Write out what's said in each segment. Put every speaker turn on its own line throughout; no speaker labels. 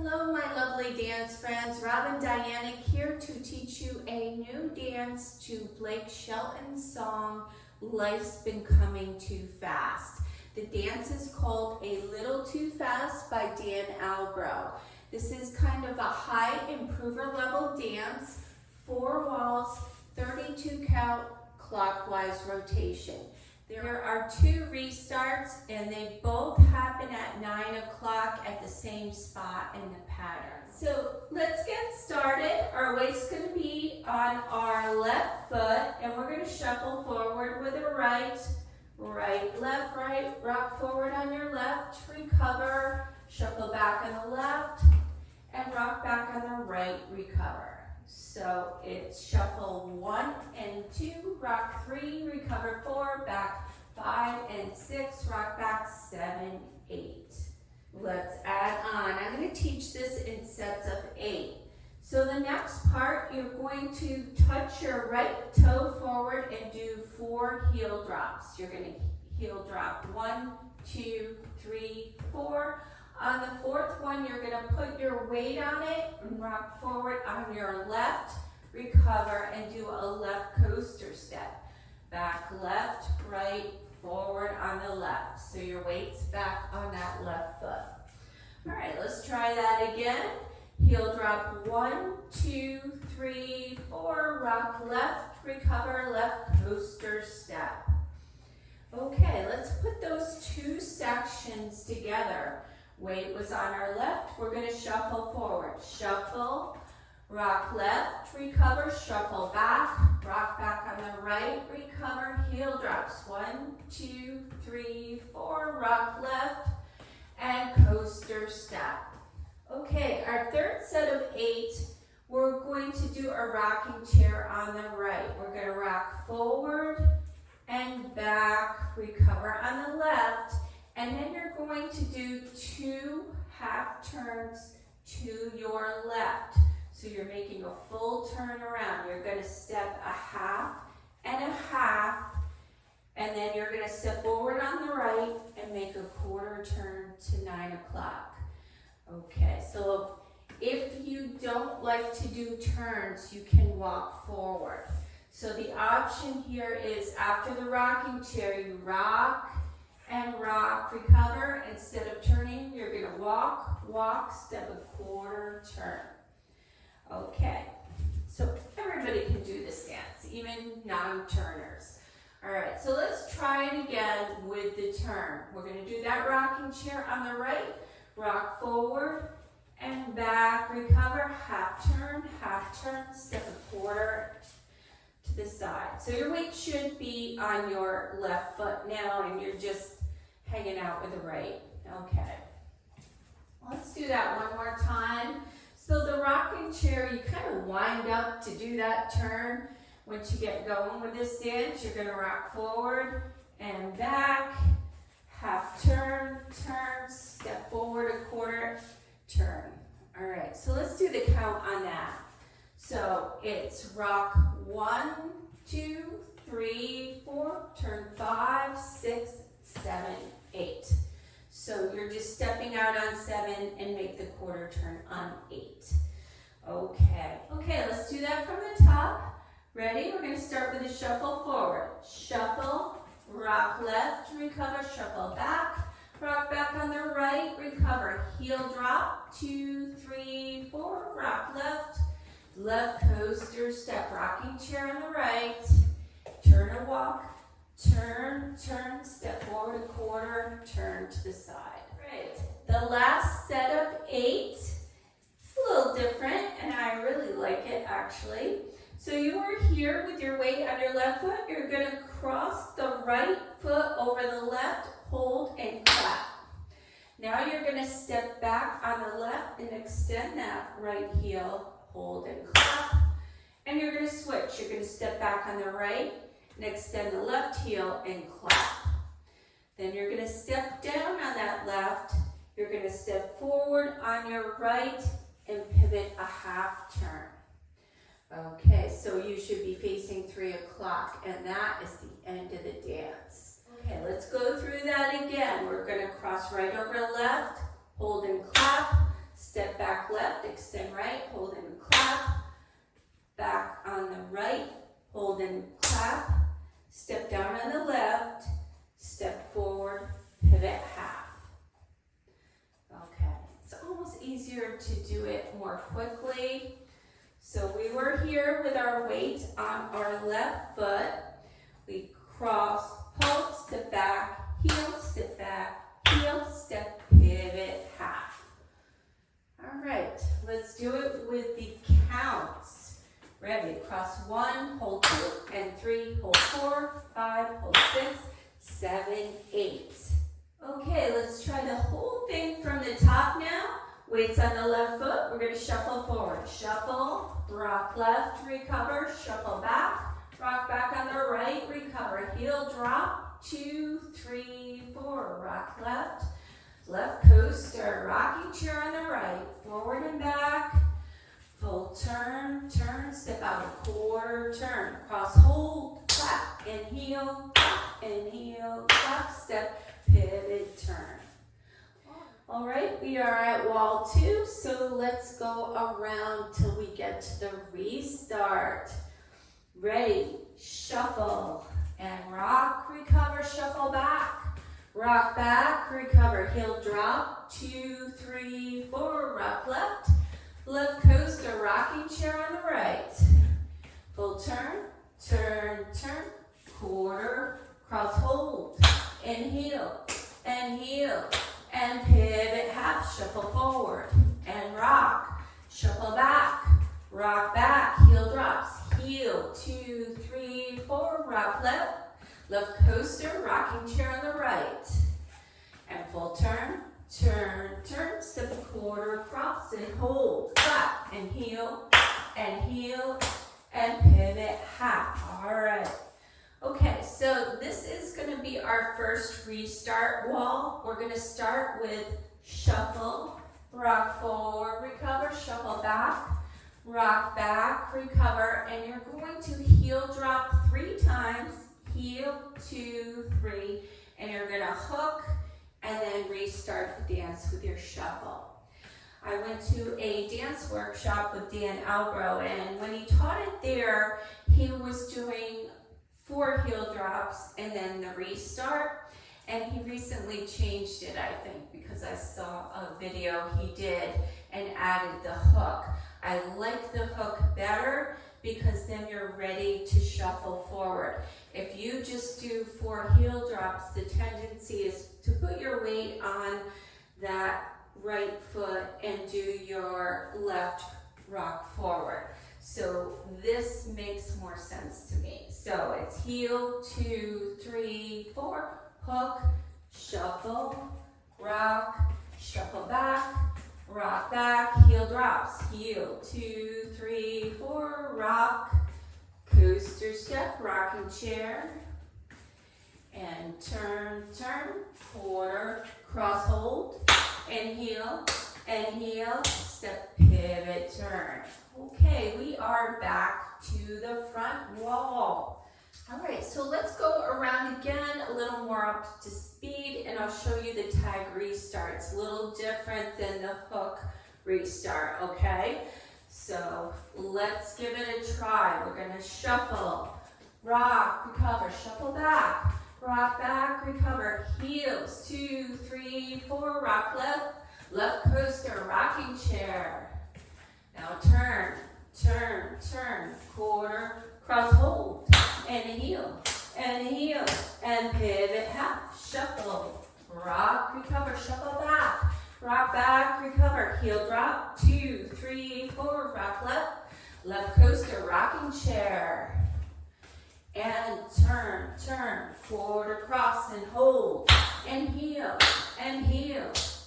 Hello, my lovely dance friends. Robin Dyanick here to teach you a new dance to Blake Shelton's song, Life's Been Coming Too Fast. The dance is called A Little Too Fast by Albro. This is kind of a high improver level dance, 4 walls, 32 count, clockwise rotation. There are 2 restarts and they both happen at 9 o'clock at the same spot in the pattern. So let's get started. Our weight's going to be on our left foot and we're going to shuffle forward with a right, left, right, rock forward on your left, recover, shuffle back on the left, and rock back on the right, recover. So it's shuffle 1 and 2, rock 3, recover 4, back 5 and 6, rock back 7, 8. Let's add on. I'm going to teach this in sets of 8. So the next part, you're going to touch your right toe forward and do 4 heel drops. You're going to heel drop 1, 2, 3, 4. On the 4th one, you're going to put your weight on it and rock forward on your left, recover, and do a left coaster step. Back left, right, forward on the left. So your weight's back on that left foot. All right, let's try that again. Heel drop 1, 2, 3, 4, rock left, recover, left coaster step. Okay, let's put those 2 sections together. Weight was on our left, we're going to shuffle forward. Shuffle, rock left, recover, shuffle back, rock back on the right, recover, heel drops. 1, 2, 3, 4, rock left, and coaster step. Okay, our 3rd set of 8, we're going to do a rocking chair on the right. We're going to rock forward and back, recover on the left, and then you're going to do 2 half turns to your left. So you're making a full turn around. You're going to step a half, and then you're going to step forward on the right and make a quarter turn to 9 o'clock. Okay, so if you don't like to do turns, you can walk forward. So the option here is after the rocking chair, you rock and rock, recover. Instead of turning, you're going to walk, step a quarter turn. Okay, so everybody can do this dance, even non-turners. All right, so let's try it again with the turn. We're going to do that rocking chair on the right, rock forward and back, recover, half turn, step a quarter to the side. So your weight should be on your left foot now and you're just hanging out with the right. Okay, let's do that one more time. So the rocking chair, you kind of wind up to do that turn. Once you get going with this dance, you're going to rock forward and back, half turn, step forward a quarter, turn. All right, so let's do the count on that. So it's rock 1, 2, 3, 4, turn 5, 6, 7, 8. So you're just stepping out on 7 and make the quarter turn on 8. Okay, let's do that from the top. Ready? We're going to start with a shuffle forward. Shuffle, rock left, recover, shuffle back, rock back on the right, recover, heel drop, 2, 3, 4, rock left coaster step, rocking chair on the right, turn or walk, turn, step forward a quarter, turn to the side. Great. The last set of 8, it's a little different and I really like it actually. So you are here with your weight on your left foot. You're going to cross the right foot over the left, hold and clap. Now you're going to step back on the left and extend that right heel, hold and clap. And you're going to switch. You're going to step back on the right and extend the left heel and clap. Then you're going to step down on that left. You're going to step forward on your right and pivot a half turn. Okay, so you should be facing 3 o'clock and that is the end of the dance. Okay, let's go through that again. We're going to cross right over left, hold and clap, step back left, extend right, hold and clap, back on the right, hold and clap, step down on the left, step forward, pivot half. Okay, it's almost easier to do it more quickly. So we were here with our weight on our left foot. We cross, hold, step back, heel, step back, heel, step, pivot, half. All right, let's do it with the counts. Ready, cross 1, hold 2, and 3, hold 4, 5, hold 6, 7, 8. Okay, let's try the whole thing from the top now. Weights on the left foot, we're gonna shuffle forward. Shuffle, rock left, recover, shuffle back, rock back on the right, recover, heel drop, 2, 3, 4, rock left, left coaster, rocking chair on the right, forward and back, full turn, turn, step out a quarter turn, cross hold, clap, and heel, clap, step, pivot, turn. All right, we are at wall 2, so let's go around till we get to the restart. Ready, shuffle, and rock, recover, shuffle back, rock back, recover, heel drop, 2, 3, 4, rock left, left coaster, rocking chair on the right, full turn, turn, turn, quarter, cross hold, and heel, and pivot half, shuffle forward, and rock, shuffle back, rock back, heel drops, heel, 2, 3, 4, rock left, left coaster, rocking chair on the right, and full turn, turn, turn, step a quarter across, and hold, clap, and heel, and pivot half. All right. Okay, so this is going to be our first restart wall. We're going to start with shuffle, rock forward, recover, shuffle back, rock back, recover, and you're going to heel drop 3 times, heel, 2, 3, and you're going to hook and then restart the dance with your shuffle. I went to a dance workshop with Dan Albro, and when he taught it there, he was doing 4 heel drops and then the restart, and he recently changed it, I think, because I saw a video he did and added the hook. I like the hook better because then you're ready to shuffle forward. If you just do 4 heel drops, the tendency is to put your weight on that right foot and do your left rock forward. So this makes more sense to me. So it's heel, 2, 3, 4, hook, shuffle, rock, shuffle back, rock back, heel drops, heel, 2, 3, 4, rock, coaster step, rocking chair, and turn, turn, quarter, cross hold, and heel, step, pivot, turn. Okay, we are back to the front wall. All right, so let's go around again, a little more up to speed, and I'll show you the tag restart. It's a little different than the hook restart, okay? So let's give it a try. We're gonna shuffle, rock, recover, shuffle back, rock back, recover, heels, 2, 3, 4, rock left, left coaster, rocking chair. Now turn, turn, turn, quarter, cross hold, and heel, and pivot half, shuffle, rock, recover, shuffle back, rock back, recover, heel drop, 2, 3, 4, rock left, left coaster, rocking chair, and turn, turn, quarter, cross, and hold, and heel,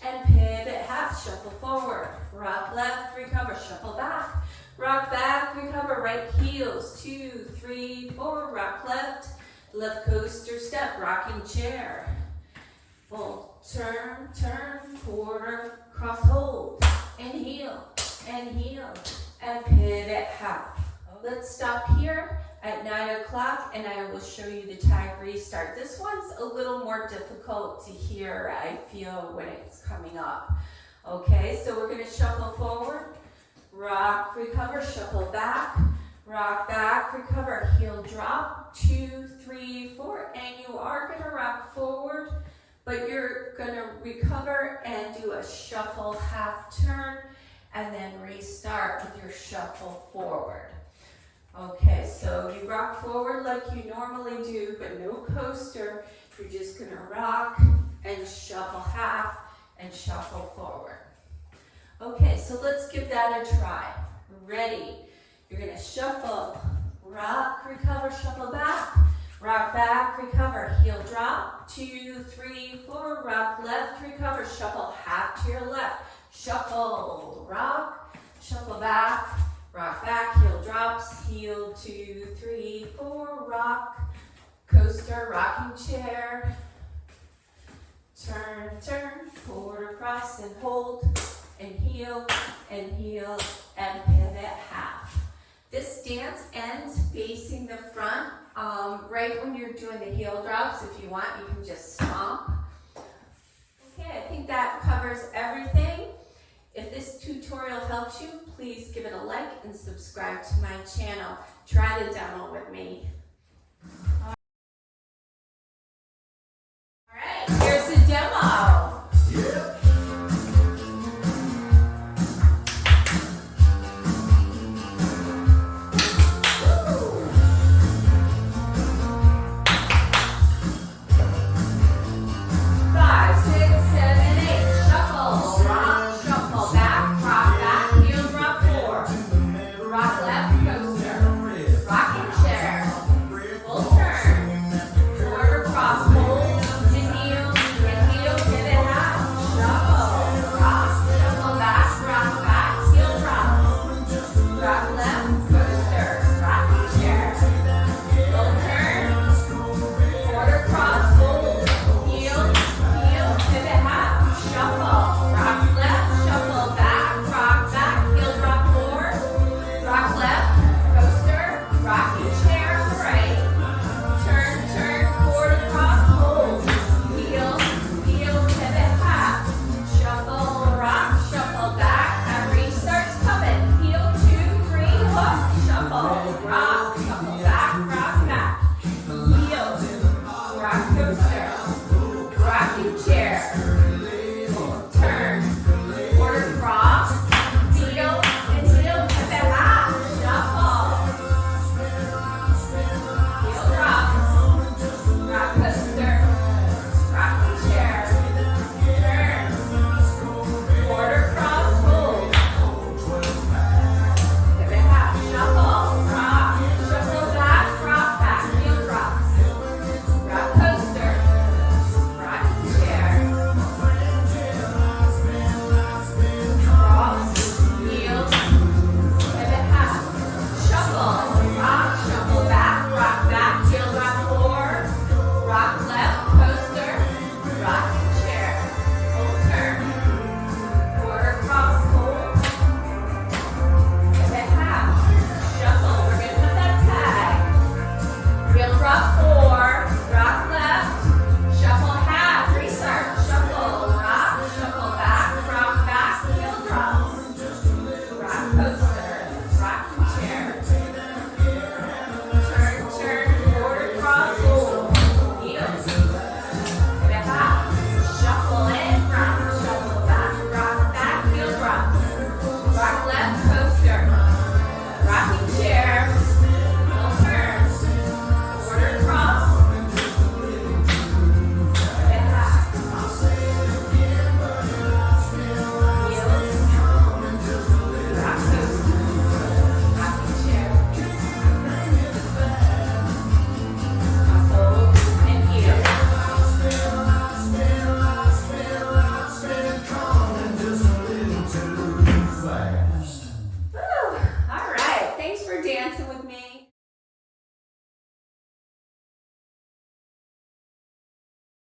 and pivot half, shuffle forward, rock left, recover, shuffle back, rock back, recover, right heels, 2, 3, 4, rock left, left coaster step, rocking chair, full turn, turn, quarter, cross hold, and heel, and pivot half. Let's stop here at 9 o'clock and I will show you the tag restart. This one's a little more difficult to hear, I feel, when it's coming up. Okay, so we're gonna shuffle forward, rock, recover, shuffle back, rock back, recover, heel drop, 2, 3, 4, and you are gonna rock forward, but you're gonna recover and do a shuffle half turn, and then restart with your shuffle forward. Okay, so you rock forward like you normally do, but no coaster. You're just gonna rock and shuffle half and shuffle forward. Okay, so let's give that a try. Ready? You're gonna shuffle, rock, recover, shuffle back, rock back, recover, heel drop, 2, 3, 4, rock left, recover, shuffle half to your left, shuffle, rock, shuffle back, rock back, heel drops, heel, 2, 3, 4, rock, coaster, rocking chair, turn, turn, forward across and hold, and heel, and pivot half. This dance ends facing the front. Right when you're doing the heel drops, if you want, you can just stomp. Okay, I think that covers everything. If this tutorial helps you, please give it a like and subscribe to my channel. Try the demo with me. All right, here's the demo. Yeah. 5, 6, 7, 8, shuffle, rock, shuffle, back, rock back, heel drop 4, rock left, coaster, rocking chair, full turn, forward across, hold, and heel, pivot half, shuffle, rock, shuffle back, heel drop, rock left, coaster, rocking chair, full turn, forward across, hold, heel, pivot half, shuffle, rock left, shuffle back, heel drop 4, rock left, coaster, rocking chair on the right, turn, forward across, hold, heel, pivot half, shuffle, rock, shuffle back, and restart's coming, heel, 2, 3, hook, shuffle, rock, shuffle back, heel, rock coaster, rocking chair,